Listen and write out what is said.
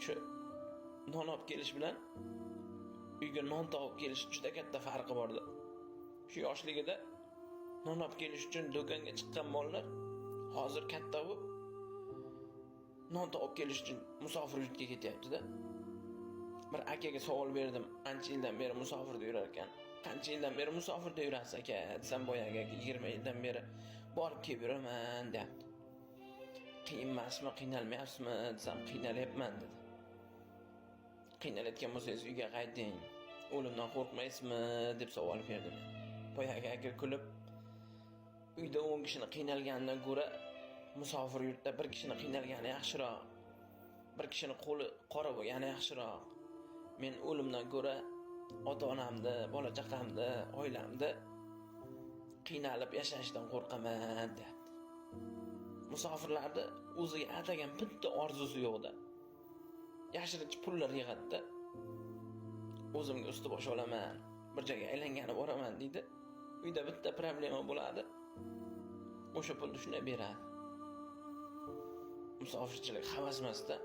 Shu non olib kelish bilan uyga non topib kelish juda katta farqi bordi. Shu yoshligida non olib kelish uchun do'konga chiqqan bolalar hozir katta bo'lib non topib kelish uchun musofir yurtga ketyapti-da. Bir akaga savol berdim, ancha yildan beri musofirda yurar ekan. Qancha yildan beri musofirda yurasiz aka? Desam, boyagi aka 20 yildan beri borib kelib yuraman, deyapti. Qiyin emasmi, qiynalmayapsizmi desam, qiynalyapman dedi. Qiynalayotgan bo'lsangiz uyga qayting. O'limdan qo'rqmaysizmi deb savol berdim. Boyagi aka kulib, uyda 10 kishini qiynalganidan ko'ra musofir yurtda bir kishini qiynalgani yaxshiroq. Bir kishini qo'li qora bo'lgani yaxshiroq. Men o'limdan ko'ra ota-onamni, bola chaqamni, oilamni qiynalib yashashdan qo'rqaman deyapti. Musofirlarni o'ziga atagan bitta orzusi yo'qda. Yashirincha pullar yig'adi-da. O'zimga usti bosh olaman, bir joyga aylanganib boraman deydi. Uyda bitta problema bo'ladi. O'sha pulni shunday beradi. Musofirchilik havas emasda.